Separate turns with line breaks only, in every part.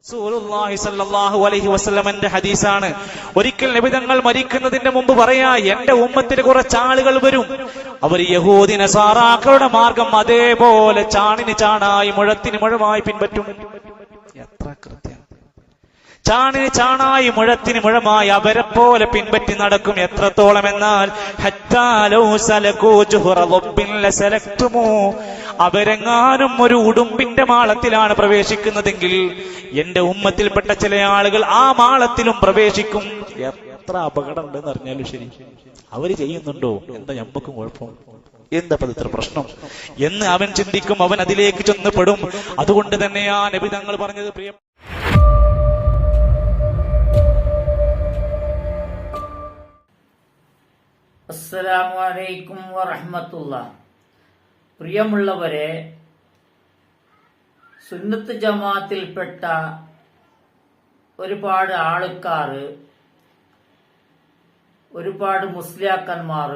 റസൂലുള്ളാഹി സ്വല്ലല്ലാഹു അലൈഹി വസല്ലമയുടെ ഹദീസാണ്. ഒരിക്കൽ നബി തങ്ങൾ മരിക്കുന്നതിന്റെ മുമ്പ് പറയാ, എന്റെ ഉമ്മത്തിൽ കുറച്ച് ആളുകൾ വരും, അവർ യഹൂദി നസാറാക്കളുടെ മാർഗം അതേപോലെ ചാണിന് ചാണായി മുഴത്തിന് മുഴമായി പിൻപറ്റും. എത്ര കൃത്യം! ചാണിന് ചാണായി മുഴത്തിന് മുഴമായി അവരെ പോലെ പിൻപറ്റി നടക്കും. എത്രത്തോളം എന്നാൽ അവരെങ്ങാനും ഒരു ഉടുമ്പിന്റെ മാളത്തിലാണ് പ്രവേശിക്കുന്നതെങ്കിൽ എന്റെ ഉമ്മത്തിൽപ്പെട്ട ചില ആളുകൾ ആ മാളത്തിലും പ്രവേശിക്കും. എത്ര അപകടം ഉണ്ടെന്ന് അറിഞ്ഞാലും ശരി, അവര് ചെയ്യുന്നുണ്ടോ, എന്താ ഞമ്മക്കും കുഴപ്പം, എന്താ ഇത്ര പ്രശ്നം എന്ന് അവൻ ചിന്തിക്കും, അവൻ അതിലേക്ക് ചെന്നപ്പെടും. അതുകൊണ്ട് തന്നെയാ നബി തങ്ങൾ പറഞ്ഞത്, പ്രിയ
അസ്സലാമു അലൈക്കും വറഹ്മത്തുള്ളാഹി. പ്രിയമുള്ളവരെ, സുന്നത്ത് ജമാഅത്തിൽപ്പെട്ട ഒരുപാട് ആൾക്കാർ, ഒരുപാട് മുസ്ലിയാക്കന്മാർ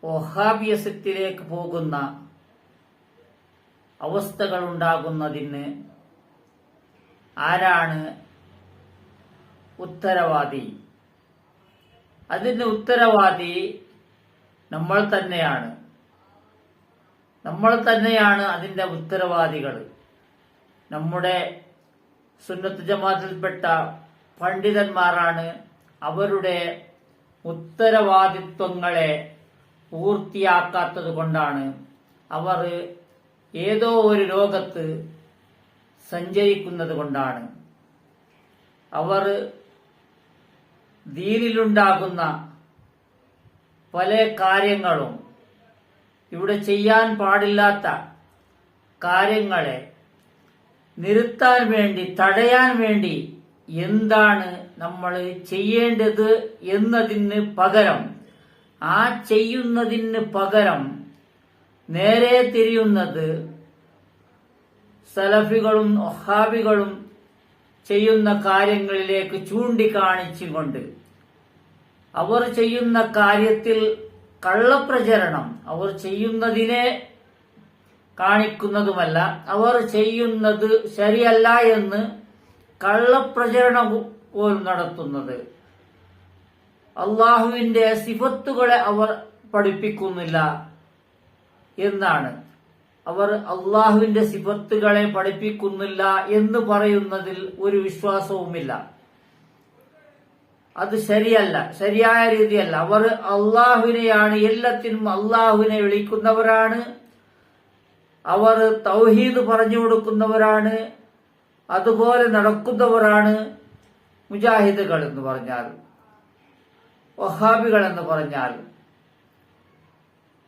വഹാബിയസത്തിലേക്ക് പോകുന്ന അവസ്ഥകൾ ഉണ്ടാകുന്നതിന് ആരാണ് ഉത്തരവാദി? അതിന് ഉത്തരവാദി നമ്മൾ തന്നെയാണ്. നമ്മൾ തന്നെയാണ് അതിന്റെ ഉത്തരവാദികൾ. നമ്മുടെ സുന്നത്ത് ജമാഅത്തിൽപ്പെട്ട പണ്ഡിതന്മാരാണ് അവരുടെ ഉത്തരവാദിത്വങ്ങളെ പൂർത്തിയാക്കാത്തത് കൊണ്ടാണ് അവർ ഏതോ ഒരു ലോകത്ത് സഞ്ചരിക്കുന്നത് കൊണ്ടാണ് അവർ ദീനിലുണ്ടാകുന്ന പല കാര്യങ്ങളും, ഇവിടെ ചെയ്യാൻ പാടില്ലാത്ത കാര്യങ്ങളെ നിർത്താൻ വേണ്ടി, തടയാൻ വേണ്ടി എന്താണ് നമ്മൾ ചെയ്യേണ്ടത് എന്നതിന് പകരം, ആ ചെയ്യുന്നതിന് പകരം നേരെ തിരിയുന്നത് സലഫികളും വഹാബികളും ചെയ്യുന്ന കാര്യങ്ങളിലേക്ക് ചൂണ്ടിക്കാണിച്ചുകൊണ്ട് അവർ ചെയ്യുന്ന കാര്യത്തിൽ കള്ളപ്രചരണം, അവർ ചെയ്യുന്നതിനെ കാണിക്കുന്നതുമല്ല, അവർ ചെയ്യുന്നത് ശരിയല്ല എന്ന് കള്ളപ്രചരണം പോലും നടത്തുന്നത്. അള്ളാഹുവിന്റെ സിഫത്തുകളെ അവർ പഠിപ്പിക്കുന്നില്ല എന്നാണ്. അവർ അള്ളാഹുവിന്റെ സിഫത്തുകളെ പഠിപ്പിക്കുന്നില്ല എന്ന് പറയുന്നതിൽ ഒരു വിശ്വാസവുമില്ല. അത് ശരിയല്ല, ശരിയായ രീതിയല്ല. അവർ അള്ളാഹുവിനെയാണ്, എല്ലാത്തിനും അള്ളാഹുവിനെ വിളിക്കുന്നവരാണ്. അവർ തൗഹീദ് പറഞ്ഞു കൊടുക്കുന്നവരാണ്. അതുപോലെ നടക്കുന്നവരാണ് മുജാഹിദുകൾ എന്ന് പറഞ്ഞാൽ, വഹാബികൾ എന്ന് പറഞ്ഞാൽ.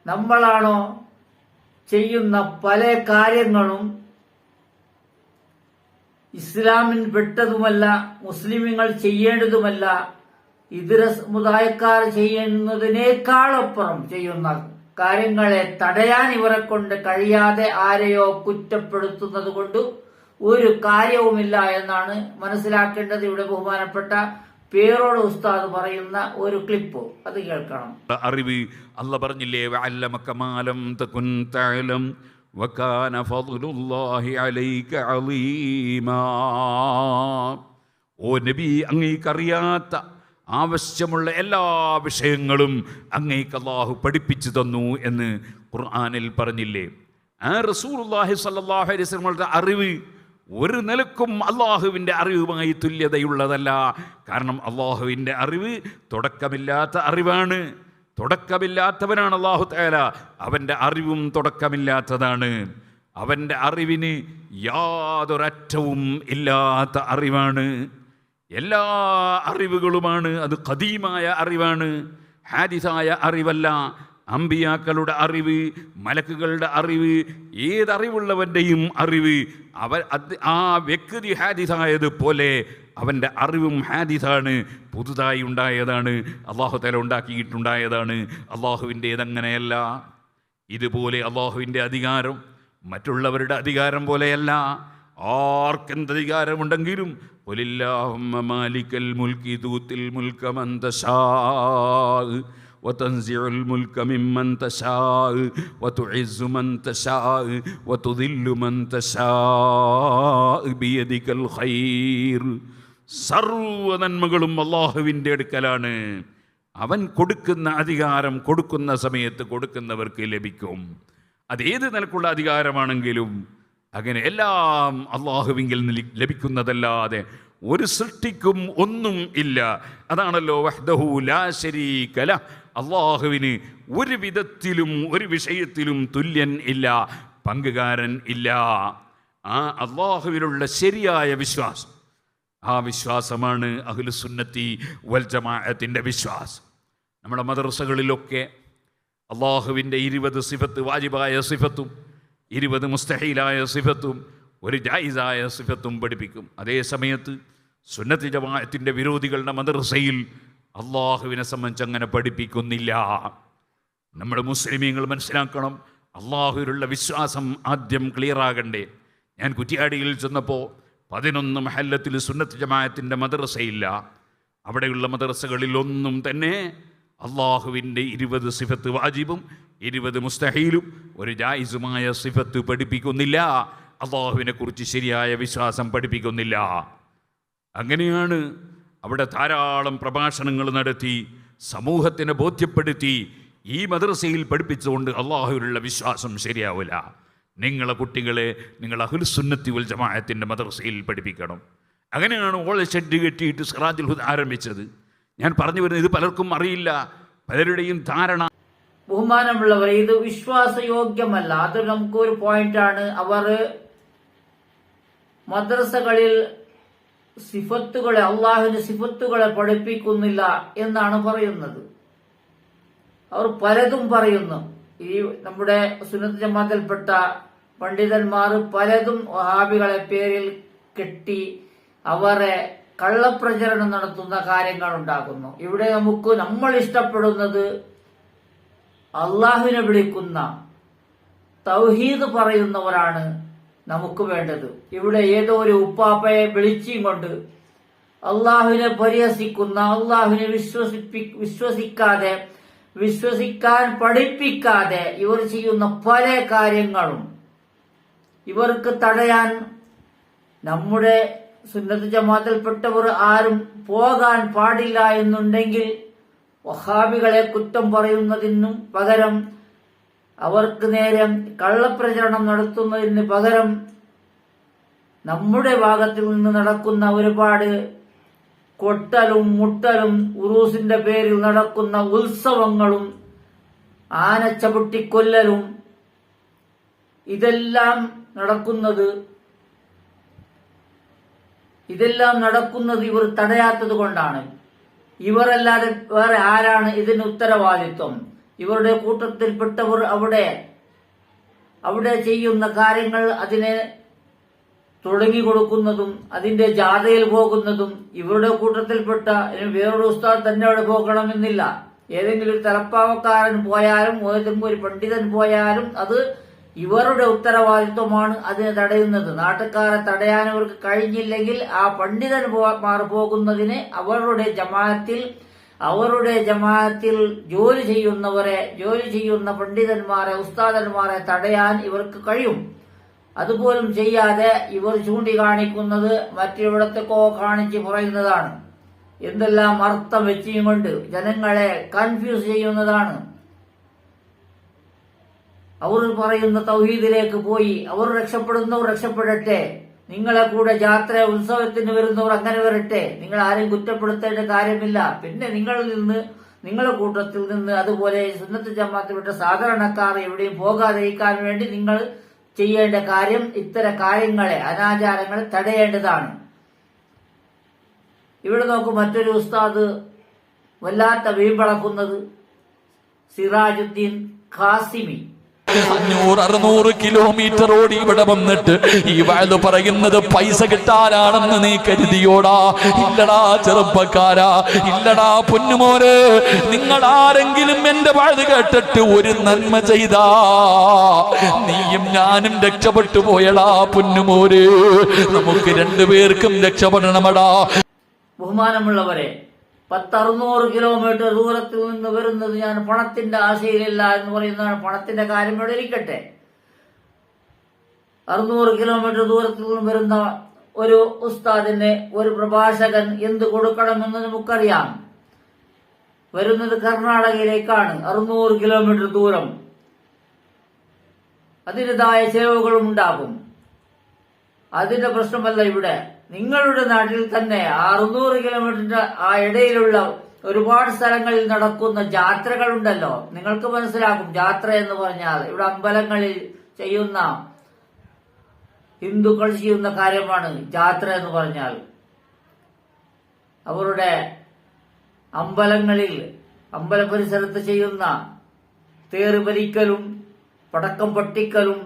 നമ്മളാണോ ചെയ്യുന്ന പല കാര്യങ്ങളും ഇസ്ലാമിൽ പെട്ടതുമല്ല, മുസ്ലിമുകൾ ചെയ്യേണ്ടതുമല്ല, ഇതര സമുദായക്കാർ ചെയ്യുന്നതിനേക്കാളപ്പുറം ചെയ്യുന്ന കാര്യങ്ങളെ തടയാൻ ഇവരെ കൊണ്ട് കഴിയാതെ ആരെയോ കുറ്റപ്പെടുത്തുന്നത് കൊണ്ട് ഒരു കാര്യവുമില്ല എന്നാണ് മനസ്സിലാക്കേണ്ടത്. ഇവിടെ ബഹുമാനപ്പെട്ട പേരോട് ഉസ്താദ് പറയുന്ന ഒരു ക്ലിപ്പ്, അത് കേൾക്കണം.
അറിവ് അല്ല പറഞ്ഞില്ലേ, വഅല്ലമക മാ ലം തകുൻ തഅലം വകാന ഫദ്ലുല്ലാഹി അലൈക അളീമാ. ഓ നബി, അങ്ങേക്കറിയാത്ത ആവശ്യമുള്ള എല്ലാ വിഷയങ്ങളും അങ്ങേക്ക് അല്ലാഹു പഠിപ്പിച്ചു തന്നു എന്ന് ഖുർആനിൽ പറഞ്ഞില്ലേ. ആ റസൂലുള്ളാഹി സ്വല്ലല്ലാഹു അലൈഹി വസല്ലമയുടെ അറിവ് ഒരു നിലക്കും അള്ളാഹുവിൻ്റെ അറിവുമായി തുല്യതയുള്ളതല്ല. കാരണം അള്ളാഹുവിൻ്റെ അറിവ് തുടക്കമില്ലാത്ത അറിവാണ്. തുടക്കമില്ലാത്തവനാണ് അള്ളാഹു തആല. അവൻ്റെ അറിവും തുടക്കമില്ലാത്തതാണ്. അവൻ്റെ അറിവിന് യാതൊരറ്റവും ഇല്ലാത്ത അറിവാണ്. എല്ലാ അറിവുകളുമാണ്. അത് ഖദീമായ അറിവാണ്, ഹാദിസായ അറിവല്ല. അമ്പിയാക്കളുടെ അറിവ്, മലക്കുകളുടെ അറിവ്, ഏതറിവുള്ളവൻ്റെയും അറിവ് ആ വ്യക്തി ഹാദിസായതുപോലെ അവൻ്റെ അറിവും ഹാദിസാണ്, പുതുതായി ഉണ്ടായതാണ്, അള്ളാഹു തആല ഉണ്ടാക്കിയിട്ടുണ്ടായതാണ്. അള്ളാഹുവിൻ്റേതങ്ങനെയല്ല. ഇതുപോലെ അള്ളാഹുവിൻ്റെ അധികാരം മറ്റുള്ളവരുടെ അധികാരം പോലെയല്ല. ആർക്കെന്ത് അധികാരമുണ്ടെങ്കിലും ഖുലില്ലാഹുമ്മ മാലിക്കൽ മുൽക്കി തൂത്തിൽ മുൽക മൻ തശാ وتنزع الملك ممن تشاء وتعز من تشاء وتذل من تشاء بيدك الخير. സർവ്വ നന്മകളും അല്ലാഹുവിൻ്റെ അടുക്കലാണ്. അവൻ കൊടുക്കുന്ന അധികാരം കൊടുക്കുന്ന സമയത്ത് കൊടുക്കുന്നവർക്ക് ലഭിക്കും. അതേത് നിലക്കുള്ള അധികാരമാണെങ്കിലും അങ്ങനെ എല്ലാം അല്ലാഹുവിങ്കിൽ ലഭിക്കുന്നതല്ലാതെ ഒരു സൃഷ്ടിക്കും ഒന്നും ഇല്ല. അതാണല്ലോ വഹ്ദഹു ലാ ശരീക ലഹ്. അല്ലാഹുവിന് ഒരു വിധത്തിലും ഒരു വിഷയത്തിലും തുല്യൻ ഇല്ല, പങ്കുകാരൻ ഇല്ല. ആ അല്ലാഹുവിലുള്ള ശരിയായ വിശ്വാസം, ആ വിശ്വാസമാണ് അഹ്ലുസുന്നത്തി വൽ ജമാഅത്തിൻ്റെ വിശ്വാസം. നമ്മുടെ മദ്രസകളിലൊക്കെ അല്ലാഹുവിൻ്റെ 20 സിഫത്ത് വാജിബായ സിഫത്തും 20 മുസ്തഹീലായ സിഫത്തും ഒരു ജായിസായ സിഫത്തും പഠിപ്പിക്കും. അതേ സമയത്ത് സുന്നത്തി ജമാഅത്തിൻ്റെ വിരോധികളുടെ മദ്രസയിൽ അല്ലാഹുവിനെ സംബന്ധിച്ച് അങ്ങനെ പഠിപ്പിക്കുന്നില്ല. നമ്മുടെ മുസ്ലിമീങ്ങൾ മനസ്സിലാക്കണം, അല്ലാഹുവിലുള്ള വിശ്വാസം ആദ്യം ക്ലിയറാകണ്ടേ. ഞാൻ കുറ്റിയാടിയിൽ ചെന്നപ്പോൾ 11 മഹല്ലത്തിൽ സുന്നത്ത് ജമാഅത്തിൻ്റെ മദ്രസയില്ല. അവിടെയുള്ള മദ്രസകളിലൊന്നും തന്നെ അല്ലാഹുവിൻ്റെ 20 സിഫത്ത് വാജിബും 20 മുസ്തഹീലും ഒരു ജായിസുമായ സിഫത്ത് പഠിപ്പിക്കുന്നില്ല. അല്ലാഹുവിനെ കുറിച്ച് ശരിയായ വിശ്വാസം പഠിപ്പിക്കുന്നില്ല. അങ്ങനെയാണ് അവിടെ ധാരാളം പ്രഭാഷണങ്ങൾ നടത്തി സമൂഹത്തിനെ ബോധ്യപ്പെടുത്തി ഈ മദ്രസയിൽ പഠിപ്പിച്ചുകൊണ്ട് അല്ലാഹുവിലുള്ള വിശ്വാസം ശരിയാവില്ല. നിങ്ങളെ കുട്ടികളെ നിങ്ങൾ അഹ്ലുസുന്നത്തി വൽ ജമാഅത്തിൻ്റെ മദ്രസയിൽ പഠിപ്പിക്കണം. അങ്ങനെയാണ് ഓൾ ഷെഡ് കെട്ടിയിട്ട് സിറാജുൽ ഹുദ ആരംഭിച്ചത്. ഞാൻ പറഞ്ഞു വരുന്നത് ഇത് പലർക്കും അറിയില്ല, പലരുടെയും ധാരണ.
ബഹുമാനമുള്ളവർ, ഇത് വിശ്വാസയോഗ്യമല്ല. അത് നമുക്കൊരു പോയിന്റാണ്. അവർ മദ്രസകളിൽ സിഫത്തുകളെ, അള്ളാഹുവിന്റെ സിഫത്തുകളെ പഠിപ്പിക്കുന്നില്ല എന്നാണ് പറയുന്നത്. അവർ പലതും പറയുന്നു. ഈ നമ്മുടെ സുന്നത്ത് ജമാഅത്തിൽപ്പെട്ട പണ്ഡിതന്മാർ പലതും വഹാബികളെ പേരിൽ കെട്ടി അവരെ കള്ളപ്രചരണം നടത്തുന്ന കാര്യങ്ങൾ ഉണ്ടാക്കുന്നു. ഇവിടെ നമ്മൾ ഇഷ്ടപ്പെടുന്നത് അള്ളാഹുവിനെ വിളിക്കുന്ന തൗഹീദ് പറയുന്നവരാണ് നമുക്ക് വേണ്ടത്. ഇവിടെ ഏതോ ഒരു ഉപ്പാപ്പയെ വിളിച്ചും കൊണ്ട് അള്ളാഹുവിനെ പരിഹസിക്കുന്ന, അള്ളാഹുവിനെ വിശ്വസിക്കാതെ, വിശ്വസിക്കാൻ പഠിപ്പിക്കാതെ ഇവർ ചെയ്യുന്ന പല കാര്യങ്ങളും ഇവർക്ക് തടയാൻ നമ്മുടെ സുന്നത്ത് ജമാഅത്തിൽപ്പെട്ടവർ ആരും പോകാൻ പാടില്ല എന്നുണ്ടെങ്കിൽ വഹാബികളെ കുറ്റം പറയുന്നതിനും പകരം, അവർക്ക് നേരെ കള്ളപ്രചരണം നടത്തുന്നതിന് പകരം നമ്മുടെ ഭാഗത്തിൽ നിന്ന് നടക്കുന്ന ഒരുപാട് കൊട്ടലും മുട്ടലും ഉറൂസിന്റെ പേരിൽ നടക്കുന്ന ഉത്സവങ്ങളും ആനച്ചവിട്ടിക്കൊല്ലലും ഇതെല്ലാം നടക്കുന്നത് ഇവർ തടയാത്തത് കൊണ്ടാണ്. ഇവരല്ലാതെ വേറെ ആരാണ് ഇതിന് ഉത്തരവാദിത്വം? ഇവരുടെ കൂട്ടത്തിൽപ്പെട്ടവർ അവിടെ ചെയ്യുന്ന കാര്യങ്ങൾ അതിനെ തുടങ്ങിക്കൊടുക്കുന്നതും അതിന്റെ ജാഥയിൽ പോകുന്നതും ഇവരുടെ കൂട്ടത്തിൽപ്പെട്ട വേറൊരു ഉസ്താദ് തന്നെ അവിടെ പോകണമെന്നില്ല. ഏതെങ്കിലും ഒരു തലപ്പാവക്കാരൻ പോയാലും ഏതെങ്കിലും ഒരു പണ്ഡിതൻ പോയാലും അത് ഇവരുടെ ഉത്തരവാദിത്വമാണ് അതിനെ തടയുന്നത്. നാട്ടുകാരെ തടയാൻ അവർക്ക് കഴിഞ്ഞില്ലെങ്കിൽ ആ പണ്ഡിതന്മാർ പോകുന്നതിന് അവരുടെ ജമാഅത്തിൽ ജോലി ചെയ്യുന്ന പണ്ഡിതന്മാരെ, ഉസ്താദന്മാരെ തടയാൻ ഇവർക്ക് കഴിയും. അതുപോലും ചെയ്യാതെ ഇവർ ചൂണ്ടിക്കാണിക്കുന്നത് മറ്റെവിടത്തേക്കോ കാണിച്ച് പറയുന്നതാണ്. എന്തെല്ലാം അർത്ഥം വെച്ചും കൊണ്ട് ജനങ്ങളെ കൺഫ്യൂസ് ചെയ്യുന്നതാണ്. അവർ പറയുന്ന തൗഹീദിലേക്ക് പോയി അവർ രക്ഷപ്പെടുന്നവർ രക്ഷപ്പെടട്ടെ, നിങ്ങളെ കൂടെ ജാത്ര ഉത്സവത്തിന് വരുന്നവർ അങ്ങനെ വരട്ടെ, നിങ്ങൾ ആരെയും കുറ്റപ്പെടുത്തേണ്ട കാര്യമില്ല. പിന്നെ നിങ്ങളുടെ കൂട്ടത്തിൽ നിന്ന് അതുപോലെ സുന്നത്ത് ജമാഅത്തിൽപ്പെട്ട സാധാരണക്കാർ എവിടെയും പോകാതിരിക്കാൻ വേണ്ടി നിങ്ങൾ ചെയ്യേണ്ട കാര്യം ഇത്തരം കാര്യങ്ങളെ, അനാചാരങ്ങളെ തടയേണ്ടതാണ്. ഇവിടെ നോക്കൂ, മറ്റൊരു ഉസ്താദ് വല്ലാത്ത വീമ്പളക്കുന്നത് സിറാജുദ്ദീൻ ഖാസിമി
500-600 കിലോമീറ്റർ ഓടി ഇവിടെ വന്നിട്ട് ഈ വയത് പറയുന്നത് പൈസ കിട്ടാനാണെന്ന് നീ കരുതിയോടാ? ഇല്ലടാ ചെറുപ്പക്കാരാ, ഇല്ലടാ പൊന്നുമോര്. നിങ്ങൾ ആരെങ്കിലും എന്റെ വയത് കേട്ടിട്ട് ഒരു നന്മ ചെയ്താ നീയും ഞാനും രക്ഷപ്പെട്ടു പോയടാ പൊന്നുമോര്. നമുക്ക് രണ്ടുപേർക്കും രക്ഷപ്പെടണമടാ.
ബഹുമാനമുള്ളവരെ, 600 കിലോമീറ്റർ ദൂരത്തിൽ നിന്ന് വരുന്നത് ഞാൻ പണത്തിന്റെ ആശയിലില്ല എന്ന് പറയുന്നതാണ്. പണത്തിന്റെ കാര്യം ഇവിടെ ഇരിക്കട്ടെ. 600 കിലോമീറ്റർ ദൂരത്തിൽ നിന്ന് വരുന്ന ഒരു ഉസ്താദിന്, ഒരു പ്രഭാഷകൻ എന്ത് കൊടുക്കണമെന്ന് നമുക്കറിയാം. വരുന്നത് കർണാടകയിലേക്കാണ്, 600 കിലോമീറ്റർ ദൂരം. അതിൻ്റെതായ ചെലവുകളും ഉണ്ടാകും. അതിന്റെ പ്രശ്നമല്ല ഇവിടെ. നിങ്ങളുടെ നാട്ടിൽ തന്നെ 600 കിലോമീറ്ററിന്റെ ആ ഇടയിലുള്ള ഒരുപാട് സ്ഥലങ്ങളിൽ നടക്കുന്ന ജാത്രകളുണ്ടല്ലോ. നിങ്ങൾക്ക് മനസ്സിലാക്കും ജാത്ര എന്ന് പറഞ്ഞാൽ ഇവിടെ അമ്പലങ്ങളിൽ ചെയ്യുന്ന, ഹിന്ദുക്കൾ ചെയ്യുന്ന കാര്യമാണ് ജാത്ര എന്ന് പറഞ്ഞാൽ. അവരുടെ അമ്പലങ്ങളിൽ, അമ്പല പരിസരത്ത് ചെയ്യുന്ന തേറ് ഭരിക്കലും പടക്കം പൊട്ടിക്കലും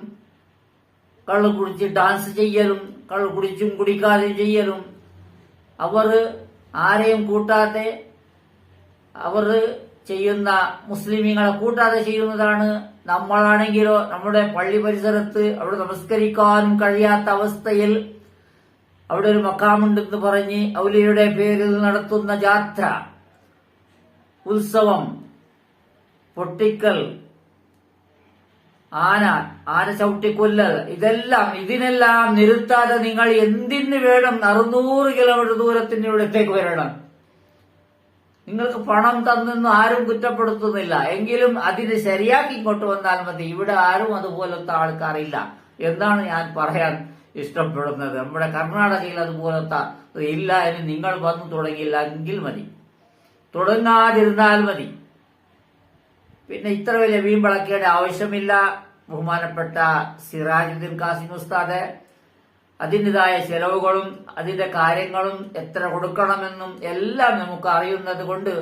കള്ളു കുടിച്ച് ഡാൻസ് ചെയ്യലും കള്ളു കുടിച്ചും കുടിക്കാതെയും ചെയ്യലും, അവർ ആരെയും കൂട്ടാതെ, അവർ ചെയ്യുന്ന മുസ്ലിമീങ്ങളെ കൂട്ടാതെ ചെയ്യുന്നതാണ്. നമ്മളാണെങ്കിലോ നമ്മുടെ പള്ളി പരിസരത്ത് അവിടെ നമസ്കരിക്കാനും കഴിയാത്ത അവസ്ഥയിൽ അവിടെ ഒരു മക്കാമുണ്ടെന്ന് പറഞ്ഞ് ഔലിയുടെ പേരിൽ നടത്തുന്ന ജാത്ര, ഉത്സവം, പൊട്ടിക്കൽ, ആന ചവിട്ടിക്കൊല്ലൽ, ഇതിനെല്ലാം നിരുത്താതെ നിങ്ങൾ എന്തിനു വേണം 600 കിലോമീറ്റർ ദൂരത്തിന്റെ ഇവിടത്തേക്ക് വരണം? നിങ്ങൾക്ക് പണം തന്നെന്ന് ആരും കുറ്റപ്പെടുത്തുന്നില്ല. എങ്കിലും അതിന് ശരിയാക്കി ഇങ്ങോട്ട് വന്നാൽ മതി. ഇവിടെ ആരും അതുപോലത്തെ ആൾക്കാരില്ല എന്നാണ് ഞാൻ പറയാൻ ഇഷ്ടപ്പെടുന്നത്. നമ്മുടെ കർണാടകയിൽ അതുപോലത്തെ ഇല്ല. എന്ന് നിങ്ങൾ വന്നു തുടങ്ങിയില്ല എങ്കിൽ മതി, തുടങ്ങാതിരുന്നാൽ മതി. പിന്നെ ഇത്ര വലിയ വീമ്പളക്കേണ്ട ആവശ്യമില്ല. ബഹുമാനപ്പെട്ട സിറാജുദ്ദീൻ കാസിം ഉസ്താദ് അതിൻ്റെതായ ചെലവുകളും അതിന്റെ കാര്യങ്ങളും എത്ര കൊടുക്കണമെന്നും എല്ലാം നമുക്ക് അറിയുന്നത് കൊണ്ട്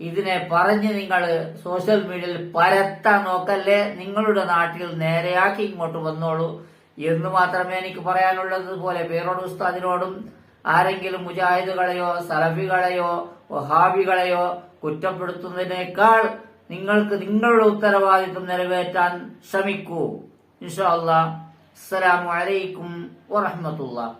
ഇതിനെ പറഞ്ഞ് നിങ്ങൾ സോഷ്യൽ മീഡിയയിൽ പരത്താൻ നോക്കല്ലേ. നിങ്ങളുടെ നാട്ടിൽ നേരെയാക്കി ഇങ്ങോട്ട് വന്നോളൂ എന്ന് മാത്രമേ എനിക്ക് പറയാനുള്ളത്. പോലെ പേരോട് ഉസ്താദിനോടും ആരെങ്കിലും മുജാഹിദുകളെയോ സലഫികളെയോ വഹാബികളെയോ കുറ്റപ്പെടുത്തുന്നതിനേക്കാൾ നിങ്ങൾക്ക് നിങ്ങളുടെ ഉത്തരവാദിത്വം നിറവേറ്റാൻ ശ്രമിക്കൂ. ഇൻഷാ അല്ലാഹ്. അസ്സലാമു അലൈക്കും വറഹ്മത്തുള്ളാഹി.